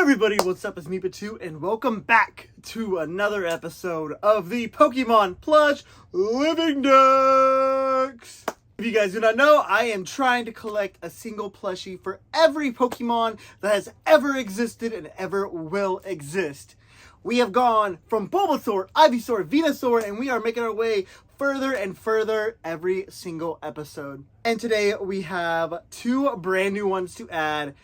everybody, what's up? It's Me2, and welcome back to another episode of the Pokemon Plush Living Decks! If you guys do not know, I am trying to collect a single plushie for every Pokemon that has ever existed and ever will exist. We have gone from Bulbasaur, Ivysaur, Venusaur, and we are making our way further and further every single episode. And today we have two brand new ones to add,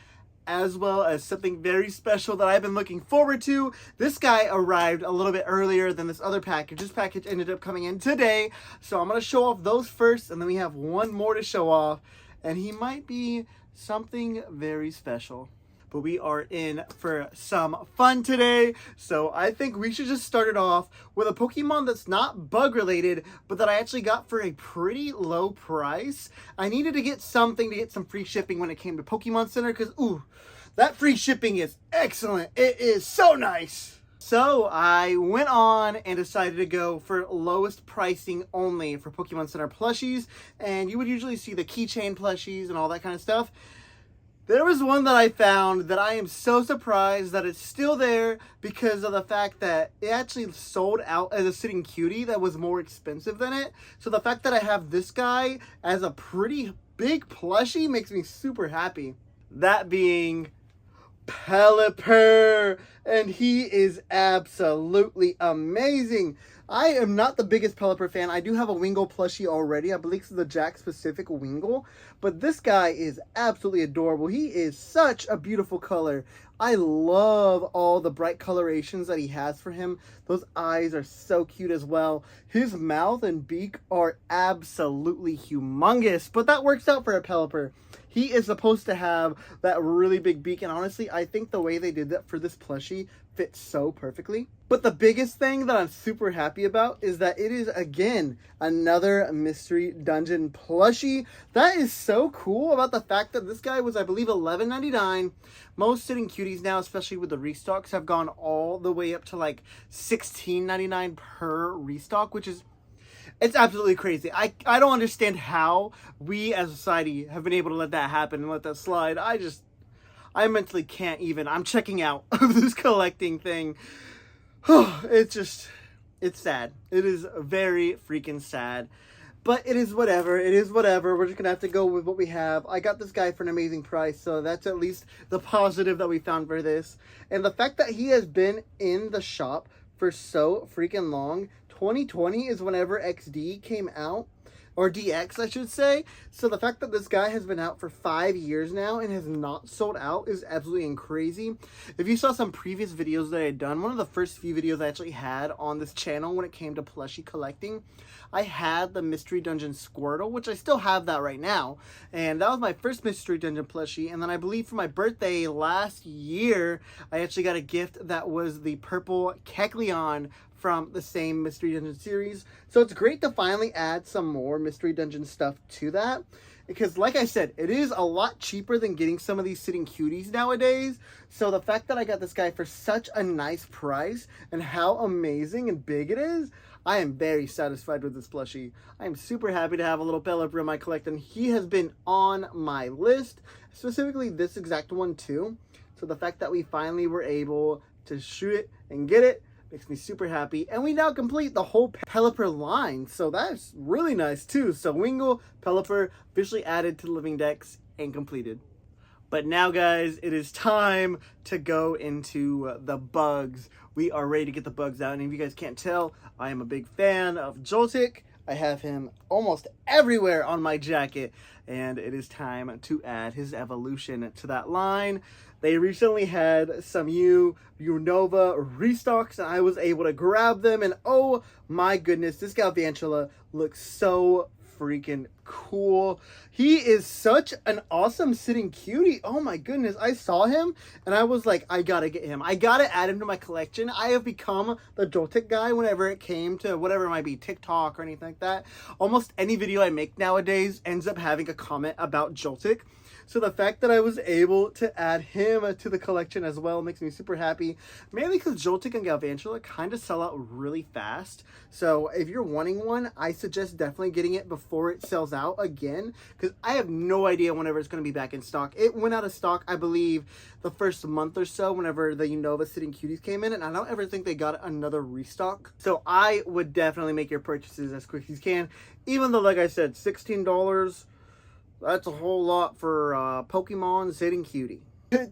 as well as something very special that I've been looking forward to. This guy arrived a little bit earlier than this other package. This package ended up coming in today, so I'm going to show off those first, and then we have one more to show off, and he might be something very special. But we are in for some fun today, so I think we should just start it off with a Pokemon that's not bug related, but that I actually got for a pretty low price. I needed to get something to get some free shipping when it came to Pokemon Center, because ooh, that free shipping is excellent. It is so nice. So I went on and decided to go for lowest pricing only for Pokemon Center plushies, and you would usually see the keychain plushies and all that kind of stuff. There was one that I found that I am so surprised that it's still there because of the fact that it actually sold out as a sitting cutie that was more expensive than it. So the fact that I have this guy as a pretty big plushie makes me super happy. That being Pelipper, and he is absolutely amazing. I am not the biggest Pelipper fan. I do have a Wingull plushie already. I believe it's the Jack specific Wingull, but this guy is absolutely adorable. He is such a beautiful color. I love all the bright colorations that he has for him. Those eyes are so cute as well. His mouth and beak are absolutely humongous, but that works out for a Pelipper. He is supposed to have that really big beak, and honestly, I think the way they did that for this plushie fits so perfectly. But the biggest thing that I'm super happy about is that it is, again, another Mystery Dungeon plushie. That is so cool about the fact that this guy was, I believe, $11.99. Most sitting cuties now, especially with the restocks, have gone all the way up to like $16.99 per restock, which is... it's absolutely crazy. I don't understand how we as a society have been able to let that happen and let that slide. I mentally can't even. I'm checking out of this collecting thing. It's sad. It is very freaking sad. But it is whatever. It is whatever. We're just going to have to go with what we have. I got this guy for an amazing price, so that's at least the positive that we found for this. And the fact that he has been in the shop for so freaking long. 2020 is whenever XD came out, or DX I should say. So the fact that this guy has been out for 5 years now and has not sold out is absolutely crazy. If you saw some previous videos that I had done, one of the first few videos I actually had on this channel when it came to plushie collecting, I had the Mystery Dungeon Squirtle, which I still have that right now, and that was my first Mystery Dungeon plushie. And then I believe for my birthday last year, I actually got a gift that was the purple Kecleon from the same Mystery Dungeon series. So it's great to finally add some more Mystery Dungeon stuff to that, because like I said, it is a lot cheaper than getting some of these sitting cuties nowadays. So the fact that I got this guy for such a nice price and how amazing and big it is, I am very satisfied with this plushie. I am super happy to have a little Pelipper in my collection. He has been on my list, specifically this exact one too. So the fact that we finally were able to shoot it and get it makes me super happy. And we now complete the whole Pelipper line, so that's really nice too. So Wingull, Pelipper officially added to the Living Decks and completed. But now guys, it is time to go into the bugs. We are ready to get the bugs out, and if you guys can't tell, I am a big fan of Joltik. I have him almost everywhere on my jacket, and it is time to add his evolution to that line. They recently had some Unova restocks, and I was able to grab them, and oh my goodness, this Galvantula looks so freaking cool. He is such an awesome sitting cutie. Oh my goodness, I saw him and I was like, I gotta get him. I gotta add him to my collection. I have become the Joltik guy whenever it came to whatever it might be, TikTok or anything like that. Almost any video I make nowadays ends up having a comment about Joltik. So the fact that I was able to add him to the collection as well makes me super happy. Mainly because Joltik and Galvantula kind of sell out really fast. So if you're wanting one, I suggest definitely getting it before it sells out again. Because I have no idea whenever it's going to be back in stock. It went out of stock, I believe, the first month or so whenever the Unova Sitting Cuties came in. And I don't ever think they got another restock. So I would definitely make your purchases as quick as you can. Even though, like I said, $16, that's a whole lot for Pokemon Sitting Cutie.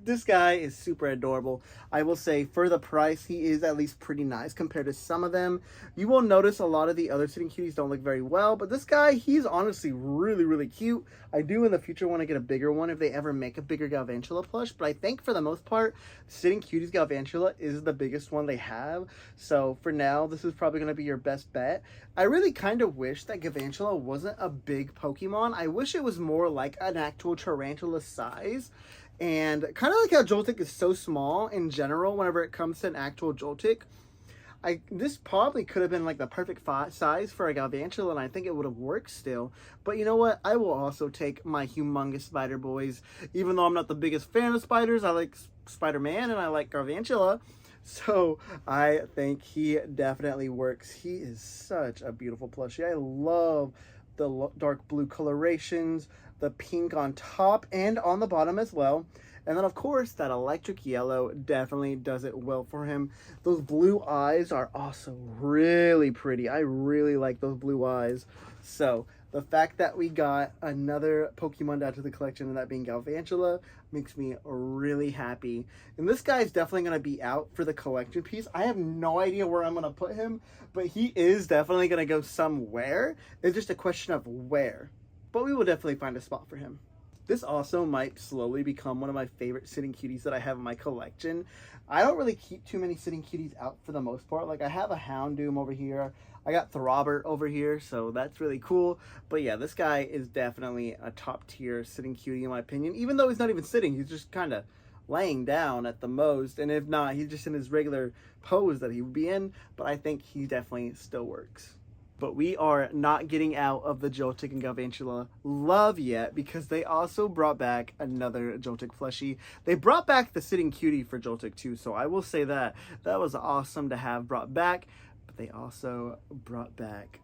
This guy is super adorable. I will say, for the price, he is at least pretty nice compared to some of them. You will notice a lot of the other Sitting Cuties don't look very well, but this guy, he's honestly really, really cute. I do in the future want to get a bigger one if they ever make a bigger Galvantula plush, but I think for the most part, Sitting Cuties Galvantula is the biggest one they have. So for now, this is probably going to be your best bet. I really kind of wish that Galvantula wasn't a big Pokemon. I wish it was more like an actual tarantula size. And kind of like how Joltik is so small in general whenever it comes to an actual Joltik, this probably could have been like the perfect size for a Galvantula, and I think it would have worked still. But you know what? I will also take my humongous spider boys. Even though I'm not the biggest fan of spiders, I like Spider-Man and I like Galvantula. So I think he definitely works. He is such a beautiful plushie. I love the dark blue colorations, the pink on top and on the bottom as well. And then, of course, that electric yellow definitely does it well for him. Those blue eyes are also really pretty. I really like those blue eyes. So the fact that we got another Pokemon to add to the collection, and that being Galvantula, makes me really happy. And this guy is definitely going to be out for the collection piece. I have no idea where I'm going to put him, but he is definitely going to go somewhere. It's just a question of where. But we will definitely find a spot for him. This also might slowly become one of my favorite Sitting Cuties that I have in my collection. I don't really keep too many Sitting Cuties out for the most part. Like, I have a Houndoom over here. I got Throbbert over here, so that's really cool. But yeah, this guy is definitely a top tier Sitting Cutie in my opinion. Even though he's not even sitting, he's just kind of laying down at the most. And if not, he's just in his regular pose that he would be in. But I think he definitely still works. But we are not getting out of the Joltik and Galvantula love yet, because they also brought back another Joltik plushie. They brought back the Sitting Cutie for Joltik too, so I will say that was awesome to have brought back. But they also brought back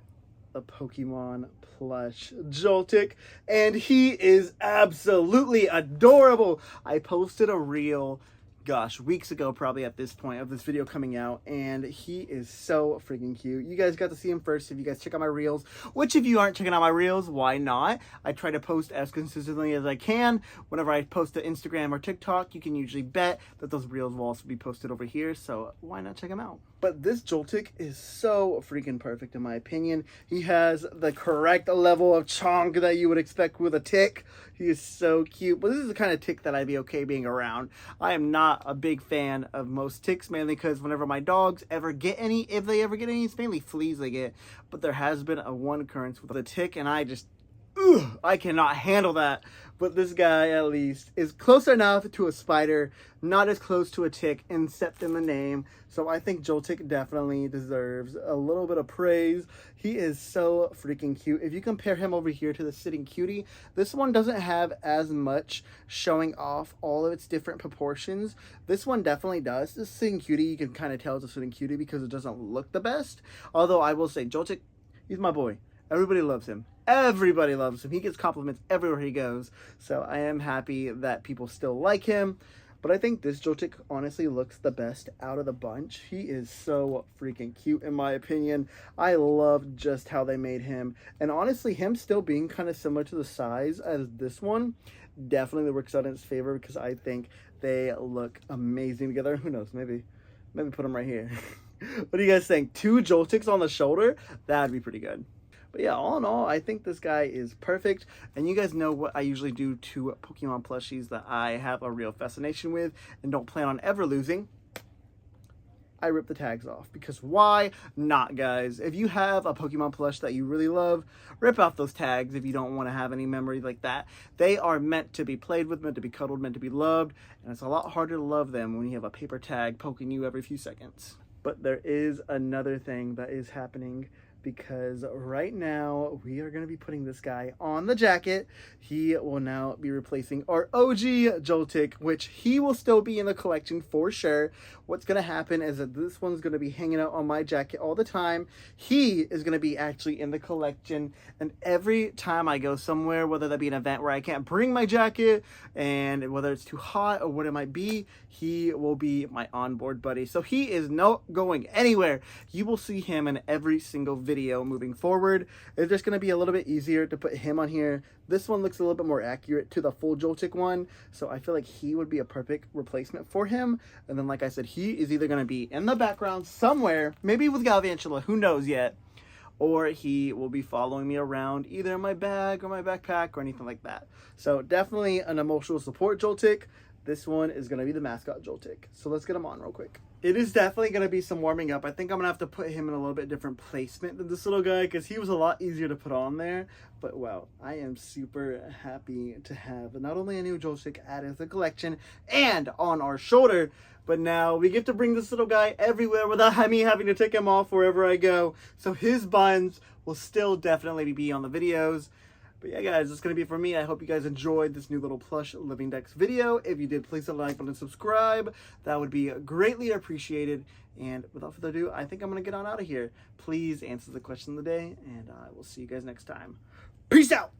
a Pokemon plush Joltik, and he is absolutely adorable. I posted a reel, gosh, weeks ago probably at this point of this video coming out, and he is so freaking cute. You guys got to see him first if you guys check out my reels, which if you aren't checking out my reels, why not? I try to post as consistently as I can. Whenever I post to Instagram or TikTok, you can usually bet that those reels will also be posted over here, so why not check them out? But this Joltik is so freaking perfect in my opinion. He has the correct level of chonk that you would expect with a tick. He is so cute, but this is the kind of tick that I'd be okay being around. I am not a big fan of most ticks, mainly because whenever my dogs ever get any, if they ever get any, it's mainly fleas they get. But there has been one occurrence with a tick, and I cannot handle that. But this guy, at least, is close enough to a spider, not as close to a tick, except in the name. So I think Joltik definitely deserves a little bit of praise. He is so freaking cute. If you compare him over here to the Sitting Cutie, this one doesn't have as much showing off all of its different proportions. This one definitely does. This Sitting Cutie, you can kind of tell it's a Sitting Cutie because it doesn't look the best. Although I will say, Joltik, he's my boy. Everybody loves him. Everybody loves him. He gets compliments everywhere he goes. So I am happy that people still like him. But I think this Joltik honestly looks the best out of the bunch. He is so freaking cute in my opinion. I love just how they made him. And honestly, him still being kind of similar to the size as this one definitely works out in its favor, because I think they look amazing together. Who knows? Maybe put them right here. What do you guys think? 2 Joltiks on the shoulder? That'd be pretty good. But yeah, all in all, I think this guy is perfect. And you guys know what I usually do to Pokemon plushies that I have a real fascination with and don't plan on ever losing. I rip the tags off, because why not, guys? If you have a Pokemon plush that you really love, rip off those tags if you don't want to have any memories like that. They are meant to be played with, meant to be cuddled, meant to be loved, and it's a lot harder to love them when you have a paper tag poking you every few seconds. But there is another thing that is happening because right now we are going to be putting this guy on the jacket. He will now be replacing our OG Joltik, which he will still be in the collection for sure. What's going to happen is that this one's going to be hanging out on my jacket all the time. He is going to be actually in the collection, and every time I go somewhere, whether that be an event where I can't bring my jacket, and whether it's too hot or what it might be, he will be my onboard buddy. So he is not going anywhere. You will see him in every single video moving forward. It's just going to be a little bit easier to put him on here. This one looks a little bit more accurate to the full Joltik one, so I feel like he would be a perfect replacement for him. And then, like I said, he is either going to be in the background somewhere, maybe with Galvantula, who knows yet, or he will be following me around either in my bag or my backpack or anything like that. So definitely an emotional support Joltik. This one is going to be the mascot Joltik. So let's get him on real quick. It is definitely going to be some warming up. I think I'm going to have to put him in a little bit different placement than this little guy, because he was a lot easier to put on there. But wow, I am super happy to have not only a new Joltik added to the collection and on our shoulder, but now we get to bring this little guy everywhere without me having to take him off wherever I go. So his buns will still definitely be on the videos. But yeah, guys, that's going to be it for me. I hope you guys enjoyed this new little plush Living Dex video. If you did, please hit the like button and subscribe. That would be greatly appreciated. And without further ado, I think I'm going to get on out of here. Please answer the question of the day, and I will see you guys next time. Peace out!